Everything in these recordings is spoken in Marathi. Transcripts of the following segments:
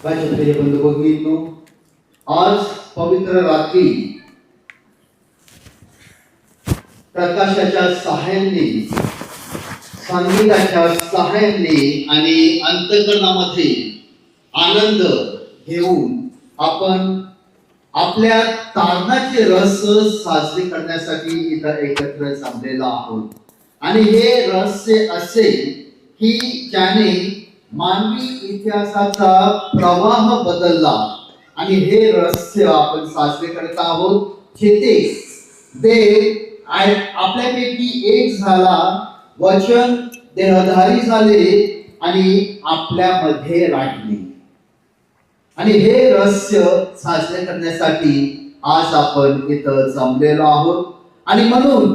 माझे प्रिय बंधू भगिनींनो, आज पवित्र रात्री प्रकाशाच्या सहाय्याने, संगीताच्या सहाय्याने आणि अंतःकरणामध्ये आनंद घेऊन आपण आपल्या तारणाचे रस साजरे करण्यासाठी इथं एकत्र जमलेलो आहोत. आणि हे रहस्य असे की ज्याने मानवी इतिहासाचा प्रवाह बदलला. आणि हे रहस्य आपण साजरे करत आहोत जेथे देव आपल्यापैकी एक झाला, वचन देहधारी झाले आणि आपल्यामध्ये राहिले. आणि हे रहस्य साजरे करण्यासाठी आज आपण इथं जमलेलो आहोत. आणि म्हणून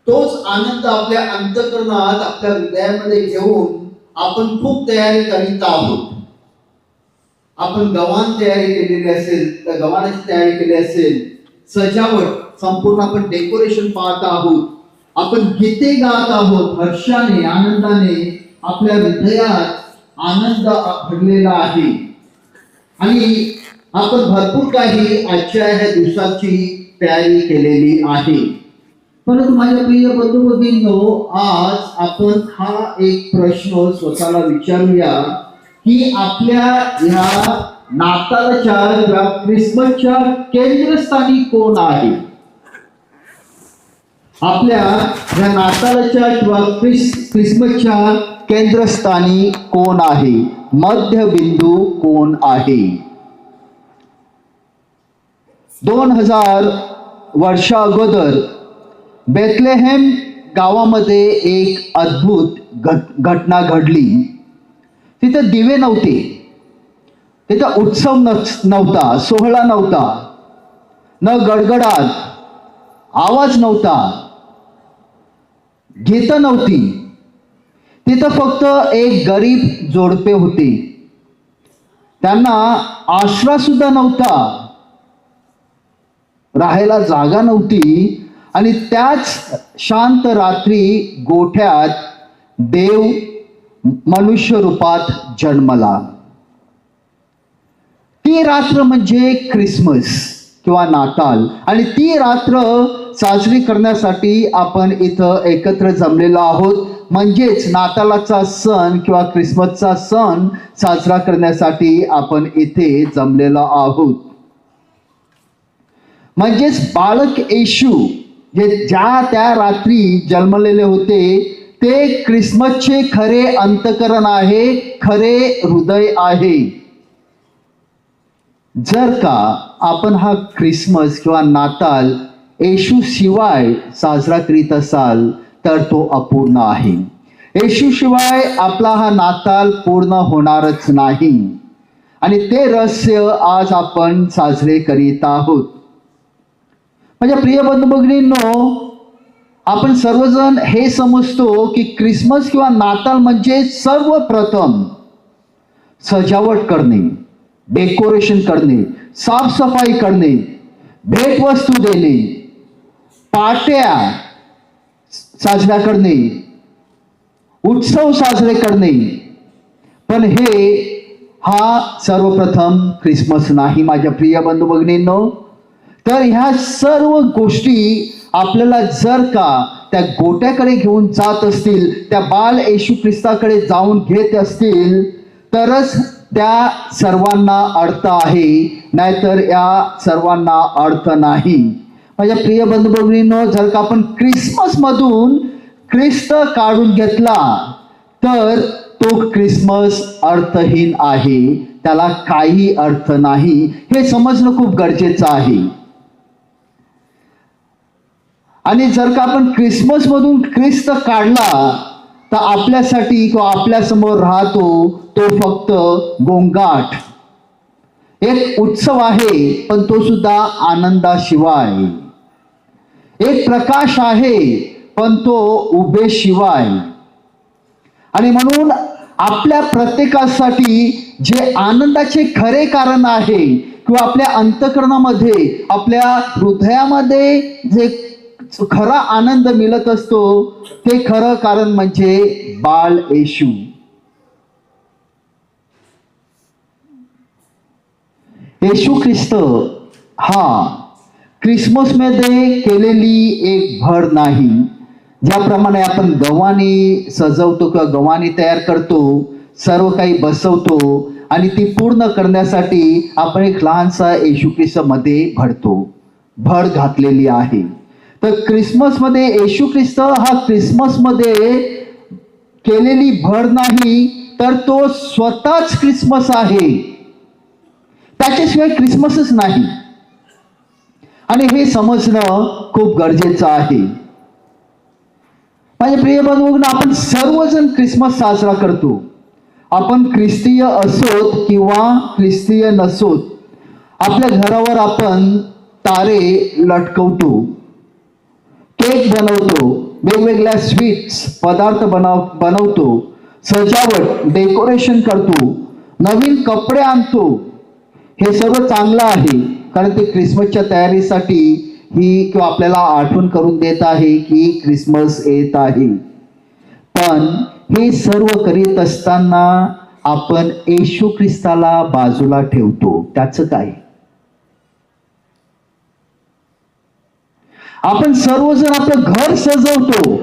तोच आनंद आपल्या अंतःकरणात, आपल्या हृदयामध्ये घेऊन आपण खूप तयारी करीत आहोत. आपण गव्हाण तयारी केलेली असेल तर गव्हाणाची तयारी केली असेल, सजावट संपूर्ण आपण डेकोरेशन पाहत आहोत, आपण गीते गात आहोत, हर्षाने आनंदाने आपल्या हृदयात आनंद भरलेला आहे. आणि आपण भरपूर काही आजच्या ह्या दिवसाची तयारी केलेली आहे. परंतु माझ्या प्रिय बंधू भगिनींनो, आज आपण हा एक प्रश्न स्वतःला विचारूया की आपल्या ह्या नाताळच्या किंवा ख्रिसमसच्या केंद्रस्थानी कोण आहे. आपल्या ह्या नाताळच्या किंवा ख्रिसमसच्या केंद्रस्थानी कोण आहे, मध्यबिंदू कोण आहे. 2000 वर्षा अगोदर बेथलेहेम गावामध्ये एक अद्भुत घटना घडली. तिथे दिवे नव्हते, तिथे उत्सव नव्हता, सोहळा नव्हता, न गडगडाट, आवाज नव्हता, गीत नव्हती. तिथं फक्त एक गरीब जोडपे होते. त्यांना आसरा सुद्धा नव्हता, राहायला जागा नव्हती. आणि त्याच शांत रात्री गोठ्यात देव मनुष्य रूपात जन्मला. ती रात्र म्हणजे ख्रिसमस किंवा नाताल. आणि ती रात्र साजरी करण्यासाठी आपण इथं एकत्र जमलेलो आहोत. म्हणजेच नातालाचा सण किंवा ख्रिसमसचा सण साजरा करण्यासाठी आपण इथे जमलेलो आहोत. म्हणजेच बालक येशू जे ज्या त्या रात्री जन्मलेले होते ते ख्रिसमसचे खरे अंतःकरण आहे, खरे हृदय आहे. जर का आपण हा ख्रिसमस किंवा नाताल येशू शिवाय साजरा करीत असाल तर तो अपूर्ण आहे. येशू शिवाय आपला हा नाताल पूर्ण होणारच नाही. आणि ते रहस्य आज आपण साजरे करीत आहोत. माझ्या प्रिय बंधू भगिनींनो, आपण सर्वजण हे समजतो की ख्रिसमस किंवा नाताल म्हणजे सर्वप्रथम सजावट करणे, डेकोरेशन करणे, साफसफाई करणे, भेटवस्तू देणे, पार्ट्या साजरा करणे, उत्सव साजरे करणे. पण हा सर्वप्रथम ख्रिसमस नाही माझ्या प्रिय बंधू भगिनींनो. तर ह्या सर्व गोष्टी आपल्याला जर का त्या गोट्याकडे घेऊन जात असतील, त्या बाल येशू ख्रिस्ताकडे जाऊन घेत असतील तरच त्या सर्वांना अर्थ आहे, नाहीतर या सर्वांना अर्थ नाही. माझ्या प्रिय बंधू भगिनींनो, जर का आपण ख्रिसमस मधून ख्रिस्त काढून घेतला तर तो ख्रिसमस अर्थहीन आहे, त्याला काही अर्थ नाही. हे समजणं खूप गरजेचं आहे. आणि जर का आपण ख्रिसमस मधून ख्रिस्त काढला तर आपल्यासाठी किंवा आपल्या समोर राहतो तो फक्त गोंगाट. एक उत्सव आहे पण तो सुद्धा आनंदाशिवाय. एक प्रकाश आहे पण तो उभेशिवाय. आणि म्हणून आपल्या प्रत्येकासाठी जे आनंदाचे खरे कारण आहे किंवा आपल्या अंतःकरणामध्ये, आपल्या हृदयामध्ये जे खरा आनंद मिळत असतो ते खरं कारण म्हणजे बाल येशू. येशू ख्रिस्त हा ख्रिसमसमध्ये केलेली एक भर नाही. ज्याप्रमाणे आपण गव्हाणी सजवतो किंवा गव्हाणी तयार करतो, सर्व काही बसवतो आणि ती पूर्ण करण्यासाठी आपण एक लहानसा येशू ख्रिस्तामध्ये भर घातलेली आहे. तर ख्रिसमसमध्ये येशू ख्रिस्त हा ख्रिसमसमध्ये केलेली भर नाही, तर तो स्वतःच ख्रिसमस आहे. त्याच्याशिवाय ख्रिसमसच नाही. आणि हे समजणं खूप गरजेचं आहे. माझे प्रिय बंधूंनो, आपण सर्वजण ख्रिसमस साजरा करतो. आपण ख्रिस्तीय असोत किंवा ख्रिस्तीय नसोत, आपल्या घरावर आपण तारे लटकवतो, केक बनवतो, वेगवेगळ्या स्वीट्स पदार्थ बनवतो, सजावट डेकोरेशन करतो, नवीन कपडे आणतो. हे सर्व चांगलं आहे, कारण ते ख्रिसमसच्या तयारीसाठी ही किंवा आपल्याला आठवण करून देत आहे की ख्रिसमस येत आहे. पण हे सर्व करीत असताना आपण येशू ख्रिस्ताला बाजूला ठेवतो. त्याचं काय? आपण सर्वजण आपलं घर सजवतो,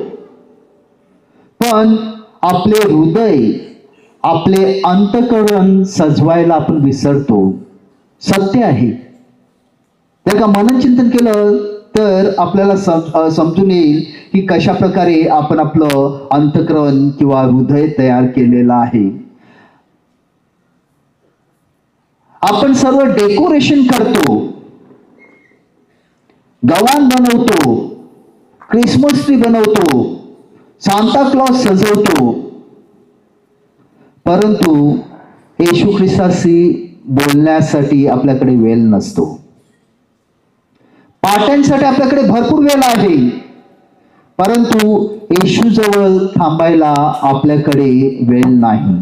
पण आपले हृदय, आपले अंतःकरण सजवायला आपण विसरतो. सत्य आहे. जर का मनचिंतन केलं तर आपल्याला समजून येईल की कशा प्रकारे आपण आपलं अंतःकरण किंवा हृदय तयार केलेलं आहे. आपण सर्व डेकोरेशन करतो, गव्हाण बनवतो, क्रिसमस ट्री बनवतो, सांता क्लॉज सजवतो, परंतु येशू ख्रिस्ताशी बोलण्यासाठी आपल्याकडे वेळ नसतो. पाट्यांसाठी आपल्याकडे भरपूर वेळ आहे, परंतु येशू जवळ थांबायला आपल्याकडे वेळ नाही.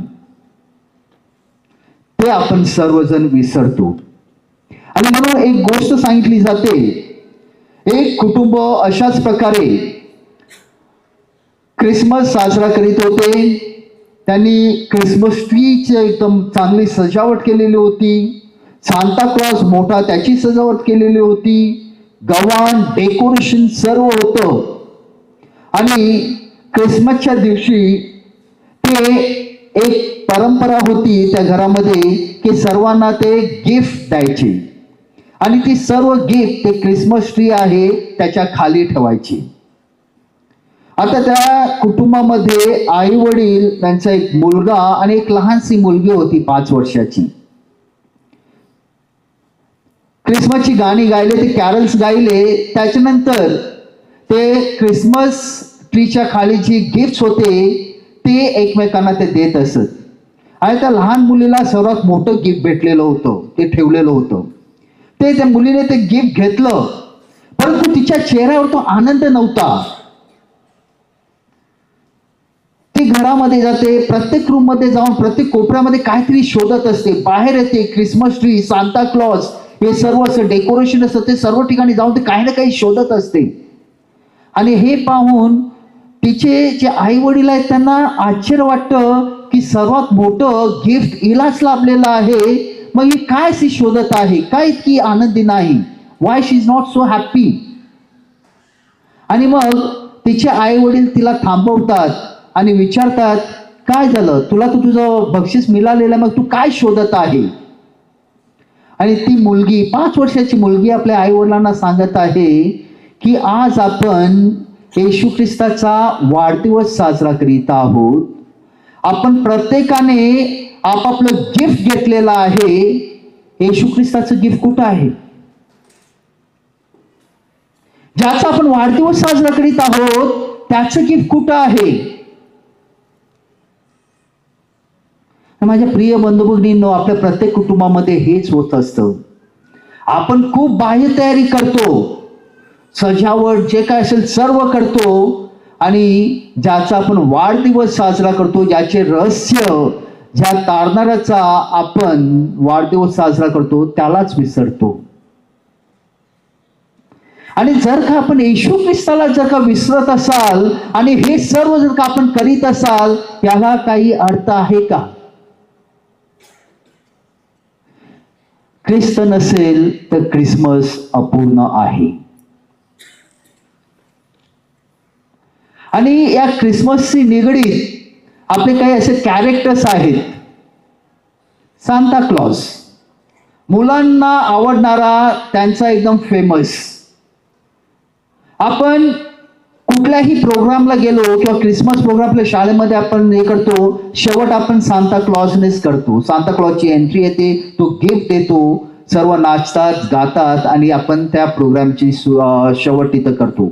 ते आपण सर्वजण विसरतो. आणि म्हणून एक गोष्ट सांगितली जाते. एक कुटुंब अशाच प्रकारे ख्रिसमस साजरा करीत होते. त्यांनी ख्रिसमस ट्रीची एकदम चांगली सजावट केलेली होती. सांता क्लॉज मोठा त्याची सजावट केलेली होती. गव्हाण डेकोरेशन सर्व होतं. आणि ख्रिसमसच्या दिवशी ते एक परंपरा होती त्या घरामध्ये की सर्वांना ते गिफ्ट द्यायचे आणि ती सर्व गिफ्ट ते ख्रिसमस ट्री आहे त्याच्या खाली ठेवायची. आता त्या कुटुंबामध्ये आई वडील, त्यांचा एक मुलगा आणि एक लहानशी मुलगी होती 5 वर्षाची. ख्रिसमसची गाणी गायले, ते कॅरल्स गायले. त्याच्यानंतर ते ख्रिसमस ट्रीच्या खाली जी गिफ्ट्स होते ते एकमेकांना ते देत असत. आणि त्या लहान मुलीला सर्वात मोठं गिफ्ट भेटलेलं होतं, ते ठेवलेलं होतं. ते त्या मुलीने ते गिफ्ट घेतलं, परंतु तिच्या चेहऱ्यावर तो आनंद नव्हता. ती घरामध्ये जाते, प्रत्येक रूम मध्ये जाऊन प्रत्येक कोपऱ्यामध्ये काहीतरी शोधत असते. बाहेर येते, क्रिसमस ट्री, सांता क्लॉज हे सर्व असं डेकोरेशन असतं, ते सर्व ठिकाणी जाऊन ते काही ना काही शोधत असते. आणि हे पाहून तिचे जे आई वडील आहेत त्यांना आश्चर्य वाटतं की सर्वात मोठं गिफ्ट हिलाच लाभलेलं आहे, मग ही काय ती शोधत आहे, काय इतकी आनंदी नाही, Y she is not so happy. आणि मग तिचे आई वडील तिला थांबवतात आणि विचारतात, काय झालं, तुला तर तुझं बक्षीस मिळालेलं, मग तू काय शोधत आहे. आणि ती मुलगी, 5 वर्षाची मुलगी आपल्या आई वडिलांना सांगत आहे की आज आपण येशू ख्रिस्ताचा वाढदिवस साजरा करीत आहोत. आपण प्रत्येकाने आपापलं गिफ्ट घेतलेलं आहे. येशू ख्रिस्ताचं गिफ्ट कुठं आहे? ज्याचा आपण वाढदिवस साजरा करीत आहोत त्याचं गिफ्ट कुठं आहे? माझ्या प्रिय बंधू भगिनींनो, आपल्या प्रत्येक कुटुंबामध्ये हेच होत असतं. आपण खूप बाह्य तयारी करतो, सजावट जे काय असेल सर्व करतो, आणि ज्याचा आपण वाढदिवस साजरा करतो, ज्याचे रहस्य, ज्या तारणाऱ्याचा आपण वाढदिवस साजरा करतो त्यालाच विसरतो. आणि जर का आपण येशू ख्रिस्ताला जर का विसरत असाल आणि हे सर्व जर का आपण करीत असाल, याला काही अर्थ आहे का? ख्रिस्त नसेल तर ख्रिसमस अपूर्ण आहे. आणि या ख्रिसमसशी निगडीत आपले काही असे कॅरेक्टर्स आहेत. सांता क्लॉज, मुलांना आवडणारा त्यांचा एकदम फेमस. आपण कुठल्याही प्रोग्रामला गेलो किंवा ख्रिसमस प्रोग्रामला शाळेमध्ये आपण हे करतो, शेवट आपण सांता क्लॉजनेच करतो. सांता क्लॉजची एंट्री येते, तो गिफ्ट देतो, सर्व नाचतात गातात आणि आपण त्या प्रोग्रामची शेवट तिथं करतो.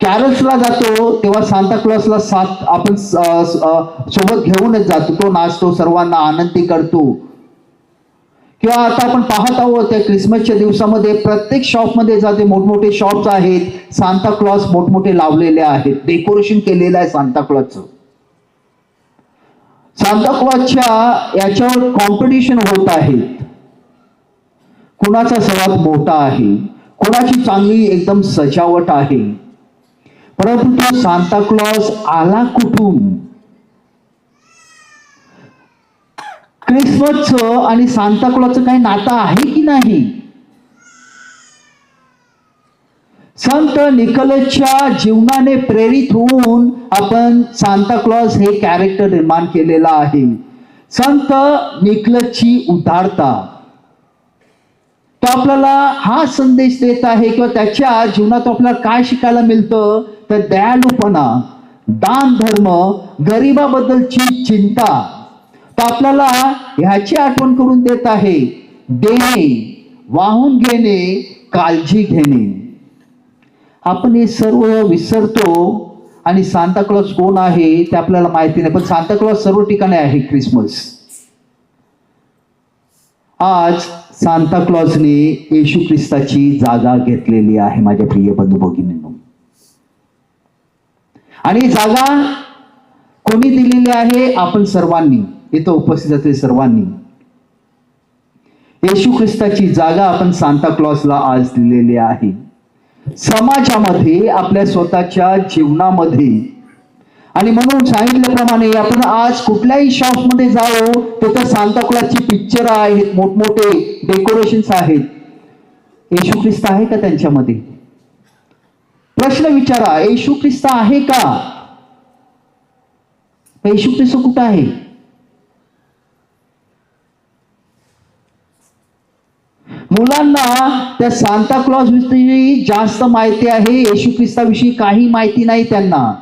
कॅरल्सला जातो तेव्हा सांता क्लॉजला साथ आपण सोबत घेऊनच जातो, तो नाचतो, सर्वांना आनंदी करतो. किंवा आता आपण पाहत आहोत त्या ख्रिसमसच्या दिवसामध्ये प्रत्येक शॉपमध्ये जाते, मोठमोठे शॉप्स आहेत, सांता क्लॉज मोठमोठे लावलेले आहेत, डेकोरेशन केलेलं आहे सांता क्लॉजचं. सांता क्लॉजच्या याच्यावर कॉम्पिटिशन होत आहे, कुणाचा सर्वात मोठा आहे, कुणाची चांगली एकदम सजावट आहे. परंतु तो सांता क्लॉज आला कुठून? ख्रिसमसचं आणि सांता क्लॉजचं काही नातं आहे की नाही? संत निकोलसच्या जीवनाने प्रेरित होऊन आपण सांता क्लॉज हे कॅरेक्टर निर्माण केलेलं आहे. संत निकोलसची उदारता, तो आपल्याला हा संदेश देत आहे किंवा त्याच्या जीवनात आपल्याला काय शिकायला मिळतं तर दयाळूपणा, दान धर्म, गरिबाबद्दलची चिंता. तो आपल्याला ह्याची आठवण करून देत आहे, देणे, वाहून घेणे, काळजी घेणे. आपण हे सर्व विसरतो आणि सांता क्लॉज कोण आहे ते आपल्याला माहिती नाही. पण सांता क्लॉज सर्व ठिकाणी आहे ख्रिसमस. आज सांता क्लॉजने येशू ख्रिस्ताची जागा घेतलेली आहे माझ्या प्रिय बंधू भगिनींनो. आणि जागा कोणी दिलेली आहे? आपण सर्वांनी, इथं उपस्थित असलेल्या सर्वांनी. येशू ख्रिस्ताची जागा आपण सांता क्लॉजला आज दिलेली आहे. समाजामध्ये, आपल्या स्वतःच्या जीवनामध्ये. आणि म्हणून सांगितल्याप्रमाणे आपण आज कुठल्याही शॉपमध्ये जाऊ तिथं सांता क्लॉजची पिक्चर आहेत, मोठमोठे डेकोरेशन्स आहेत. येशू ख्रिस्त आहे का त्यांच्यामध्ये? प्रश्न विचारा, येशू ख्रिस्त आहे का? येशू ख्रिस्त कुठं आहे? मुलांना त्या सांता क्लॉज विषयी जास्त माहिती आहे, येशू ख्रिस्ताविषयी काही माहिती नाही त्यांना.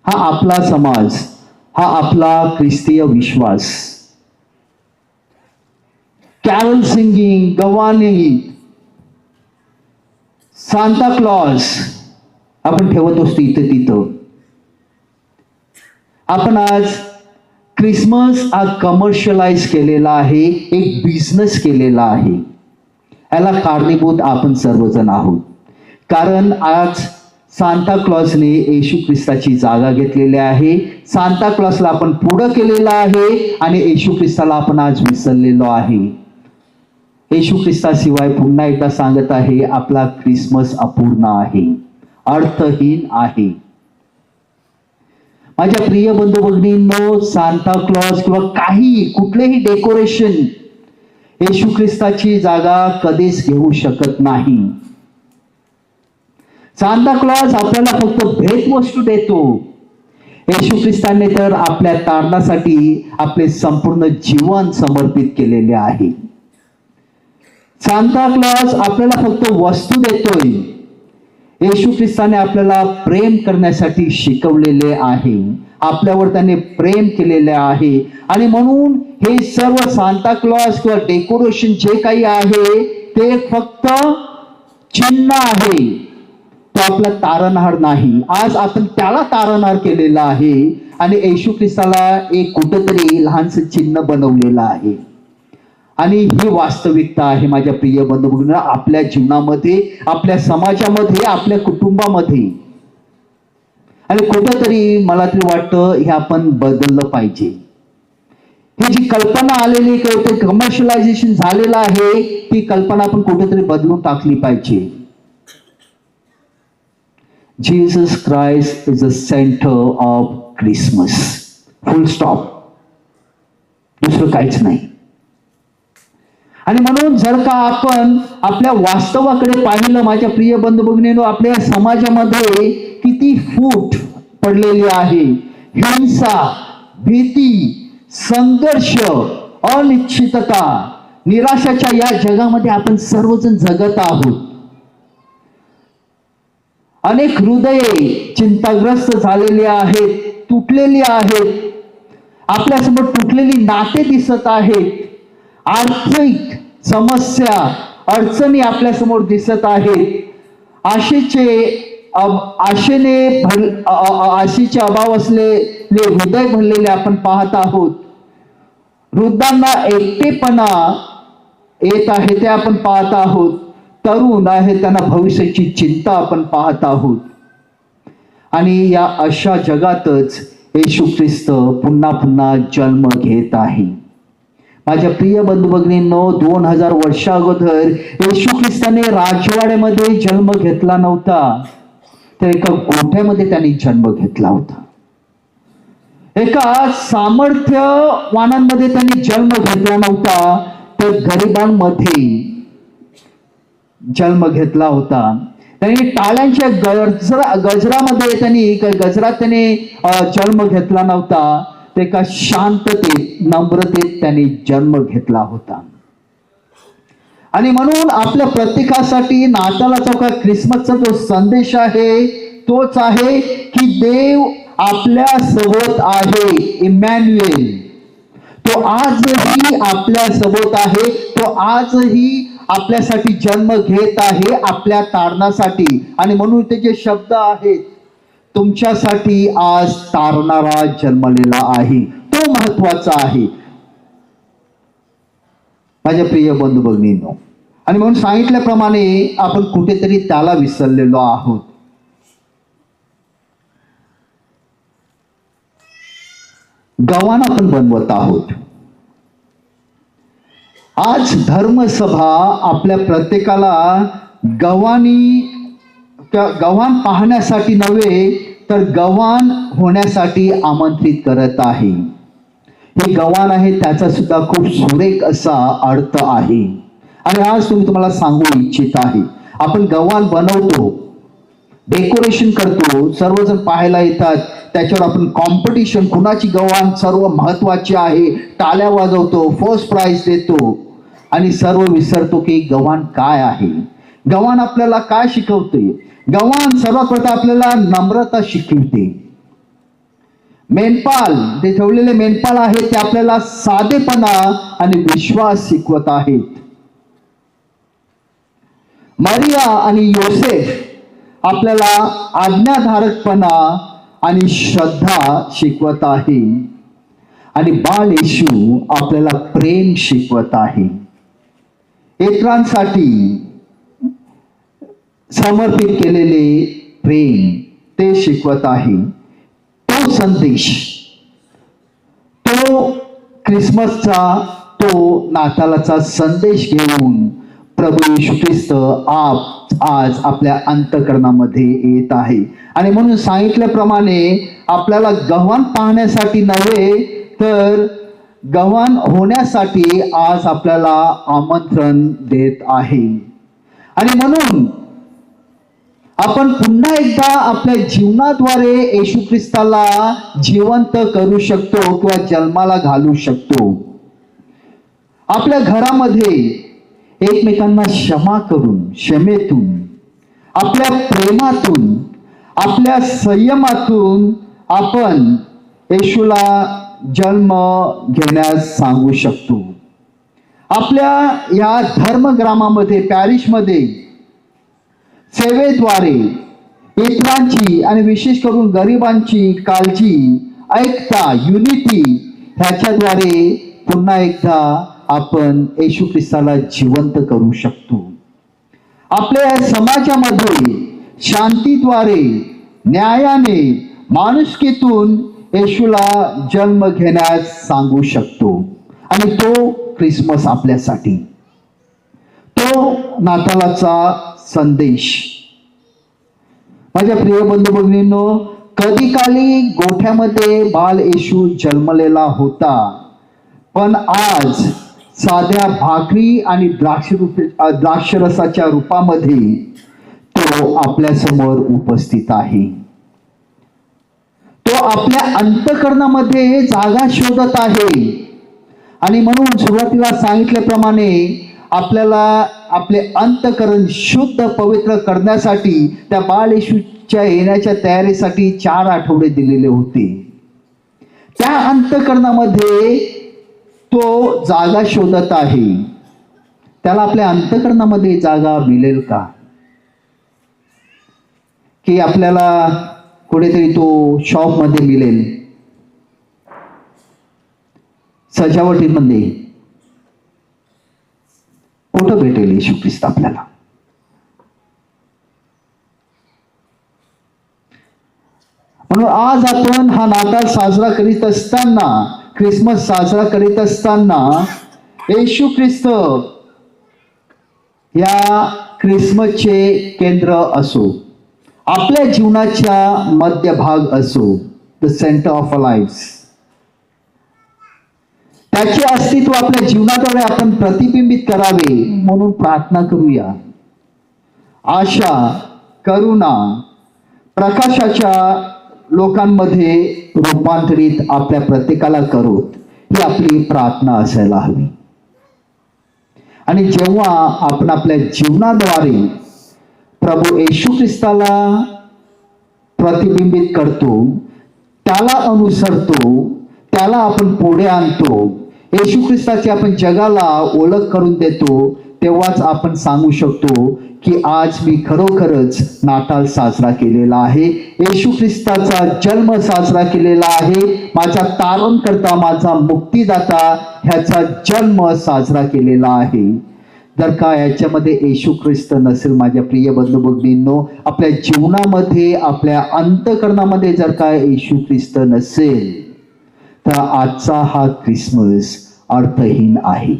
हा आपला समाज, हा आपला ख्रिस्तीय विश्वास. कॅरल सिंगिंग, गवानी, सांता क्लॉज आपण ठेवत असतो इथं तिथं. आपण आज ख्रिसमस हा कमर्शियलाइज केलेला आहे, एक बिझनेस केलेला आहे. याला कारणीभूत आपण सर्वजण आहोत. कारण आज सांता क्लॉजने येशू ख्रिस्ताची जागा घेतलेली आहे. सांता क्लॉजला आपण पुढं केलेलं आहे आणि येशू ख्रिस्ताला आपण आज विसरलेलो आहे. येशू ख्रिस्ताशिवाय पुन्हा एकदा सांगत आहे, आपला ख्रिसमस अपूर्ण आहे, अर्थहीन आहे. माझ्या प्रिय बंधू भगिनींनो, सांता क्लॉज किंवा काही कुठलेही डेकोरेशन येशू ख्रिस्ताची जागा कधीच घेऊ शकत नाही. सांता क्लॉज आपल्याला फक्त भेटवस्तू देतो. येशू ख्रिस्ताने तर आपल्या तारणासाठी आपले संपूर्ण जीवन समर्पित केलेले आहे. सांता क्लॉज आपल्याला फक्त वस्तू देतोय. येशू ख्रिस्ताने आपल्याला प्रेम करण्यासाठी शिकवलेले आहे. आपल्यावर त्याने प्रेम केलेले आहे. आणि म्हणून हे सर्व सांता क्लॉज किंवा डेकोरेशन जे काही आहे ते फक्त चिन्ह आहे, तो आपला तारणहार नाही. आज आपण त्याला तारणहार केलेला आहे आणि येशू ख्रिस्ताला एक कुठेतरी लहानसं चिन्ह बनवलेलं आहे. आणि ही वास्तविकता आहे माझ्या प्रिय बंधू भगिनींनो, आपल्या जीवनामध्ये, आपल्या समाजामध्ये, आपल्या कुटुंबामध्ये. आणि कुठेतरी मला तरी वाटतं हे आपण बदललं पाहिजे. ही जी कल्पना आलेली किंवा कमर्शियलायझेशन झालेलं आहे ती कल्पना आपण कुठेतरी बदलून टाकली पाहिजे. Jesus Christ is the center of Christmas. Full stop. दुसरं काहीच नाही. आणि म्हणून जर का आपण आपल्या वास्तवाकडे पाहिलं, माझ्या प्रिय बंधू भगिनींनो, आपल्या समाजामध्ये किती फूट पडलेली आहे. हिंसा, भीती, संघर्ष, अनिश्चितता, निराशाच्या या जगामध्ये आपण सर्वजण जगत आहोत. अनेक हृदये चिंताग्रस्त झालेली आहेत, तुटलेली आहेत. आपल्यासमोर तुटलेली नाते दिसत आहेत. आर्थिक समस्या, अडचणी आपल्यासमोर दिसत आहेत. आशेचे अभाव असलेले हृदय भरलेले आपण पाहत आहोत. वृद्धांना एकटेपणा येत आहे ते आपण पाहत आहोत. तरुण आहे त्यांना भविष्याची चिंता आपण पाहत आहोत. आणि या अशा जगातच येशू ख्रिस्त पुन्हा पुन्हा जन्म घेत आहे. माझ्या प्रिय बंधू भगिनींनो, 2000 वर्षा अगोदर येशू ख्रिस्ताने राजवाड्यामध्ये जन्म घेतला नव्हता, तर एका गोठ्यामध्ये त्यांनी जन्म घेतला होता. एका सामर्थ्यवानांमध्ये त्यांनी जन्म घेतला नव्हता, तर गरिबांमध्ये जन्म घेतला होता. त्यांनी टाळ्यांच्या गजरात त्याने जन्म घेतला नव्हता, ते एका शांततेत, नम्रतेत त्यांनी जन्म घेतला होता. आणि म्हणून आपल्या प्रत्येकासाठी नाताळाचा का ख्रिसमसचा जो संदेश आहे तोच आहे की देव आपल्या सोबत आहे. इमॅन्युएल, तो आजही आपल्या सोबत आहे. तो आजही आपल्यासाठी जन्म घेत आहे, आपल्या तारणासाठी. आणि म्हणून त्याचे शब्द आहेत, तुमच्यासाठी आज तारणारा जन्मलेला आहे. तो महत्वाचा आहे माझ्या प्रिय बंधू भगिनींनो. आणि म्हणून सांगितल्याप्रमाणे आपण कुठेतरी त्याला विसरलेलो आहोत. गव्हाण आपण बनवत आहोत. आज धर्मसभा आपल्या प्रत्येकाला गव्हाण पाहण्यासाठी नव्हे, तर गव्हाण होण्यासाठी आमंत्रित करत आहे. हे गव्हाण आहे, त्याचा सुद्धा खूप सुरेख असा अर्थ आहे. आणि आज तुम्हाला सांगू इच्छित आहे, आपण गव्हाण बनवतो, डेकोरेशन करतो, सर्वजण पाहायला येतात, त्याच्यावर आपण कॉम्पिटिशन, कुणाची गव्हाण सर्व महत्वाची आहे, टाळ्या वाजवतो, फर्स्ट प्राइज देतो आणि सर्व विसरतो की गव्हाण काय आहे. गव्हाण आपल्याला काय शिकवते? गव्हाण सर्वात प्रथम आपल्याला नम्रता शिकवते. मेंढपाळ, ते ठेवलेले मेंढपाळ आहेत, ते आपल्याला साधेपणा आणि विश्वास शिकवत आहेत. मरिया आणि योसेफ आपल्याला आज्ञाधारकपणा आणि श्रद्धा शिकवत आहे. आणि बाळ येशू आपल्याला प्रेम शिकवत आहे. इतरांसाठी समर्पित केलेले प्रेम ते शिकवत आहे. तो संदेश, तो ख्रिसमसचा, तो नाताळाचा संदेश घेऊन प्रभू येशू ख्रिस्त आज आपल्या अंतःकरणामध्ये येत आहे. आणि म्हणून सांगितल्याप्रमाणे आपल्याला गव्हाण पाहण्यासाठी नव्हे, तर गव्हाण होण्यासाठी आज आपल्याला आमंत्रण देत आहे. आणि म्हणून आपण पुन्हा एकदा आपल्या जीवनाद्वारे येशू ख्रिस्ताला जिवंत करू शकतो किंवा जन्माला घालू शकतो. आपल्या घरामध्ये एकमेकांना क्षमा करून, क्षमेतून, आपल्या प्रेमातून, आपल्या संयमातून आपण येशूला जन्म घेण्यास सांगू शकतो. आपल्या या धर्मग्रामामध्ये, पॅरिशमध्ये सेवेद्वारे इतरांची आणि विशेष करून गरिबांची काळजी, ऐकता, युनिटी, ह्याच्याद्वारे पुन्हा एकदा आपण येशू ख्रिस्ताला जिवंत करू शकतो. आपल्या समाजामध्ये शांतीद्वारे, न्यायाने, माणुसकीतून येशूला जन्म घेण्यास सांगू शकतो. आणि तो ख्रिसमस आपल्यासाठी, तो नाताळाचा संदेश. माझ्या प्रिय बंधू भगिनींनो, कधी काली गोठ्यामध्ये बाल येशू जन्मलेला होता, पण आज साध्या भाकरी आणि द्राक्षरसाच्या रूपामध्ये तो आपल्या समोर उपस्थित आहे. तो आपल्या अंतःकरणामध्ये जागा शोधत आहे. आणि म्हणून सुरुवातीला सांगितल्याप्रमाणे आपल्याला आपले अंतःकरण शुद्ध पवित्र करण्यासाठी त्या बाळ येशूच्या येण्याच्या तयारीसाठी 4 आठवडे दिलेले होते. त्या अंतःकरणामध्ये तो जागा शोधत आहे. त्याला आपल्या अंतःकरणामध्ये जागा मिळेल का? की आपल्याला कुठेतरी तो शॉपमध्ये मिळेल, सजावटीमध्ये कुठं भेटेल येशू ख्रिस्त आपल्याला? म्हणून आज आपण हा नाताळ साजरा करीत असताना, ख्रिसमस साजरा करीत असताना येशू ख्रिस्त या ख्रिसमसचे केंद्र असो, आपल्या जीवनाच्या मध्यभाग असो, the centre of a life, त्याचे अस्तित्व आपल्या जीवनाद्वारे आपण प्रतिबिंबित करावे म्हणून प्रार्थना करूया. आशा, करुणा, प्रकाशाच्या लोकांमध्ये रूपांतरित आपल्या प्रत्येकाला करूत, ही आपली प्रार्थना असायला हवी. आणि जेव्हा आपण आपल्या जीवनाद्वारे प्रभू येशू ख्रिस्ताला प्रतिबिंबित करतो, त्याला अनुसरतो, त्याला आपण पुढे आणतो, येशू ख्रिस्ताची आपण जगाला ओळख करून देतो, तेव्हाच आपण सांगू शकतो की आज मी खरोखरच नाताळ साजरा केलेला आहे, येशू ख्रिस्ताचा जन्म साजरा केलेला आहे, माझा तारणकर्ता, माझा मुक्तीदाता ह्याचा जन्म साजरा केलेला आहे. जर का याच्यामध्ये येशू ख्रिस्त नसेल, माझ्या प्रिय बंधू भगिनींनो, आपल्या जीवनामध्ये, आपल्या अंतःकरणामध्ये जर का येशू ख्रिस्त नसेल, तर आजचा हा ख्रिसमस अर्थहीन आहे.